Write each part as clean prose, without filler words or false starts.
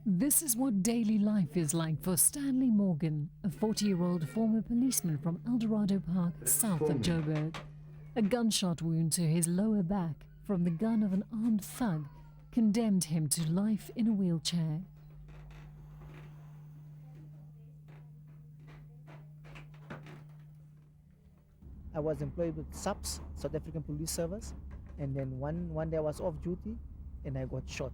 This is what daily life is like for Stanley Morgan, a 40-year-old former policeman from Eldorado Park, south of Joburg. A gunshot wound to his lower back from the gun of an armed thug condemned him to life in a wheelchair. I was employed with SABC, South African Police Service, and then one day I was off duty and I got shot.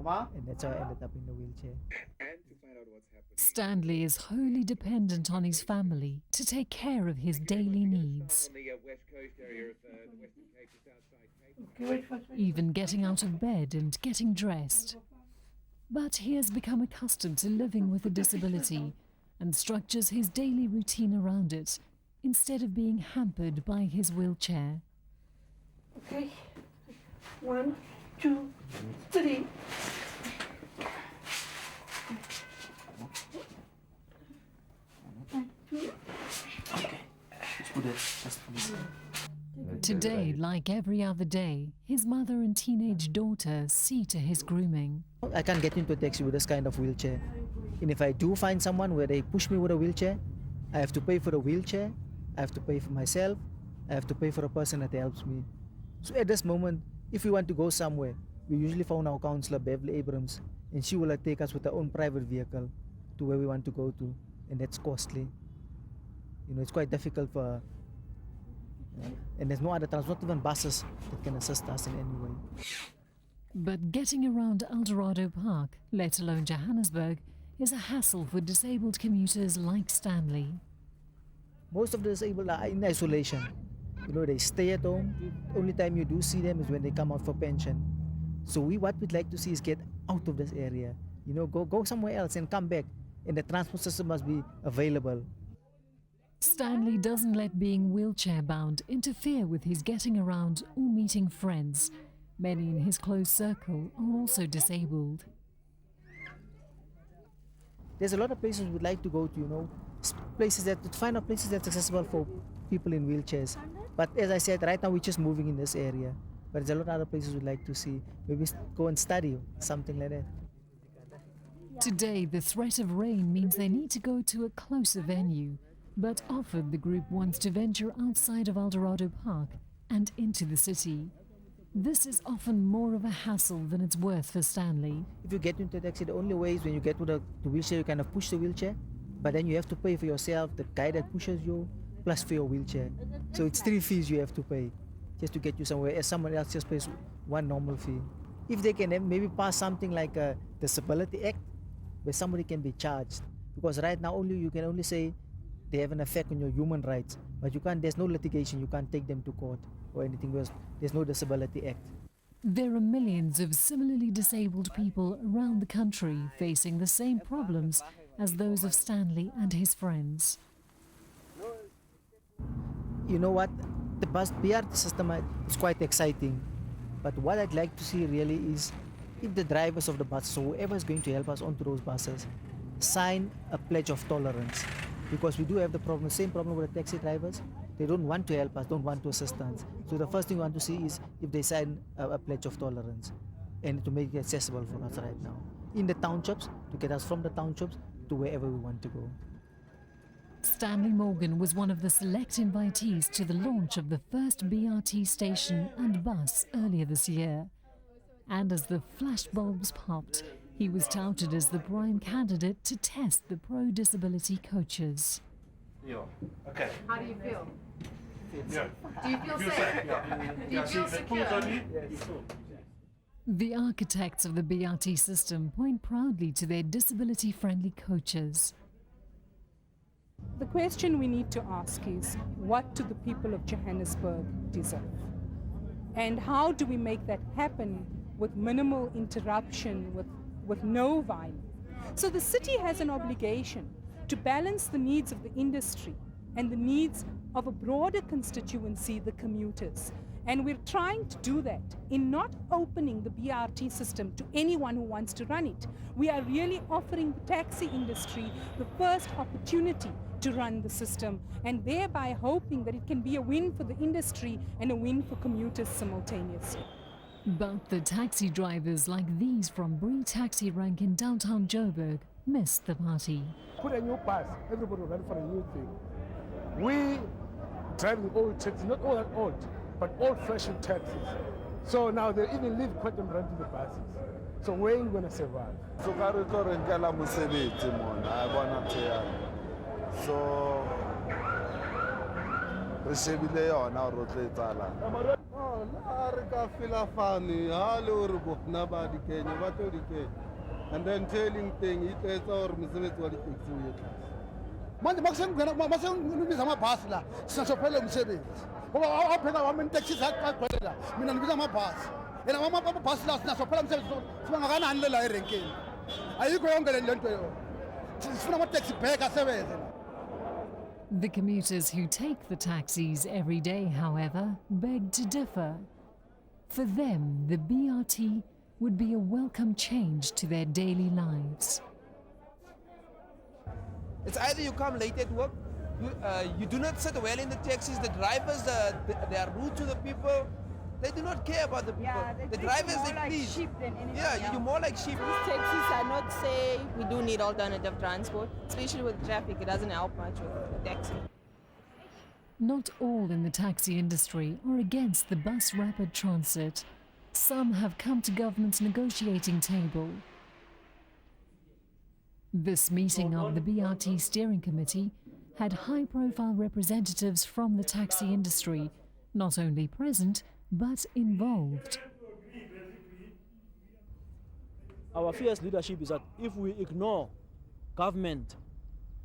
Mama? And that's how I ended up in the wheelchair. And to find out what's happening. Stanley is wholly dependent on his family to take care of his daily needs. Even getting out of bed and getting dressed. But he has become accustomed to living with a disability and structures his daily routine around it, instead of being hampered by his wheelchair. Okay, 1, 2, 3. Today, like every other day, his mother and teenage daughter see to his grooming. I can't get into a taxi with this kind of wheelchair. And if I do find someone where they push me with a wheelchair, I have to pay for the wheelchair, I have to pay for myself, I have to pay for a person that helps me. So at this moment, if we want to go somewhere, we usually phone our counselor, Beverly Abrams, and she will take us with her own private vehicle to where we want to go to, and that's costly. You know, it's quite difficult for her. And there's no other transport, not even buses that can assist us in any way. But getting around Eldorado Park, let alone Johannesburg, is a hassle for disabled commuters like Stanley. Most of the disabled are in isolation. You know, they stay at home. The only time you do see them is when they come out for pension. So what we'd like to see is get out of this area. You know, go somewhere else and come back. And the transport system must be available. Stanley doesn't let being wheelchair-bound interfere with his getting around or meeting friends. Many in his close circle are also disabled. There's a lot of places we'd like to go to, you know, places that find out places that's accessible for people in wheelchairs. But as I said, right now we're just moving in this area. But there's a lot of other places we'd like to see. Maybe go and study or something like that. Today, the threat of rain means they need to go to a closer venue. But often the group wants to venture outside of Eldorado Park and into the city. This is often more of a hassle than it's worth for Stanley. If you get into a taxi, the only way is when you get to the wheelchair, you kind of push the wheelchair, but then you have to pay for yourself, the guy that pushes you, plus for your wheelchair. So it's 3 fees you have to pay just to get you somewhere, as someone else just pays one normal fee. If they can maybe pass something like a Disability Act, where somebody can be charged. Because right now you can only say they have an effect on your human rights, but you can't, there's no litigation, you can't take them to court or anything else. There's no Disability Act. There are millions of similarly disabled people around the country facing the same problems as those of Stanley and his friends. You know what? The bus BRT system is quite exciting, but what I'd like to see really is if the drivers of the buses, so whoever is going to help us onto those buses, sign a pledge of tolerance. Because we do have the same problem with the taxi drivers. They don't want to help us, don't want to assist us. So the first thing we want to see is if they sign a pledge of tolerance and to make it accessible for us right now. In the townships, to get us from the townships to wherever we want to go. Stanley Morgan was one of the select invitees to the launch of the first BRT station and bus earlier this year. And as the flashbulbs popped, he was touted as the prime candidate to test the pro-disability coaches. Yeah. Okay. How do you feel? Yeah. Do you feel safe? Do you feel secure? The architects of the BRT system point proudly to their disability-friendly coaches. The question we need to ask is, what do the people of Johannesburg deserve? And how do we make that happen with minimal interruption, with no violence? So the city has an obligation to balance the needs of the industry and the needs of a broader constituency, the commuters. And we're trying to do that in not opening the BRT system to anyone who wants to run it. We are really offering the taxi industry the first opportunity to run the system, and thereby hoping that it can be a win for the industry and a win for commuters simultaneously. But the taxi drivers like these from Bree Taxi Rank in downtown Joburg missed the party. Put a new bus, everybody will run for a new thing. We driving old taxis, not all that old, but old-fashioned taxis. So now they even leave quite them renting the buses. So where are you going to survive? So and then telling thing it is our what it takes you. Manje makusengibiza amabhasi la sinasophela umsebenzi ngoba awupheka wami taxis aqhwelela mina ngibiza amabhasi yena amabhasi la sinasophela umsebenzi sibangakanani lela erenkeni ayikho yonke le nto yo sifuna ama-taxi back asebenze. The commuters who take the taxis every day, however, beg to differ. For them, the BRT would be a welcome change to their daily lives. It's either you come late at work, you do not sit well in the taxis, the drivers, they are rude to the people, they do not care about the people. Yeah, the drivers, more they like please. sheep than anything Yeah, you're more like sheep. These taxis are not safe. We do need alternative transport, especially with traffic. It doesn't help much with the taxi. Not all in the taxi industry are against the bus rapid transit. Some have come to government's negotiating table. This meeting of the BRT Steering Committee had high-profile representatives from the taxi industry, not only present, but involved. Our fierce leadership is that if we ignore government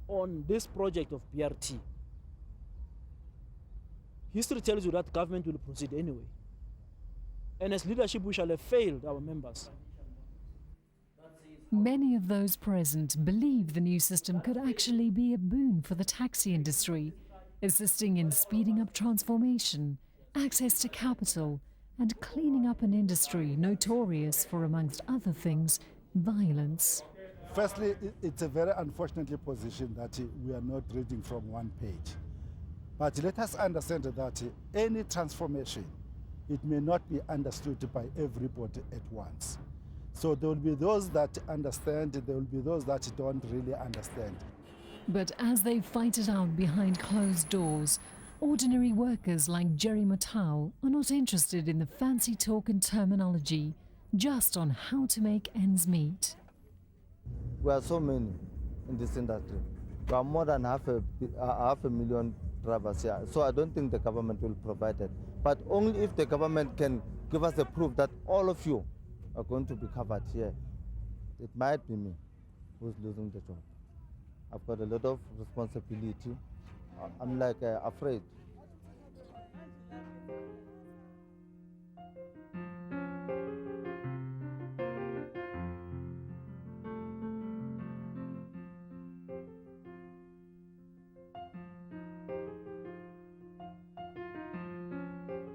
on this project of BRT, history tells you that government will proceed anyway. And as leadership, we shall have failed our members. Many of those present believe the new system could actually be a boon for the taxi industry, assisting in speeding up transformation, access to capital, and cleaning up an industry notorious for, amongst other things, violence. Firstly, it's a very unfortunate position that we are not reading from one page. But let us understand that any transformation, it may not be understood by everybody at once. So there will be those that understand, there will be those that don't really understand. But as they fight it out behind closed doors, ordinary workers like Jerry Matau are not interested in the fancy talk and terminology, just on how to make ends meet. We are so many in this industry. We are more than half a million drivers here. So I don't think the government will provide it. But only if the government can give us the proof that all of you are going to be covered here. It might be me who's losing the job. I've got a lot of responsibility. I'm like afraid.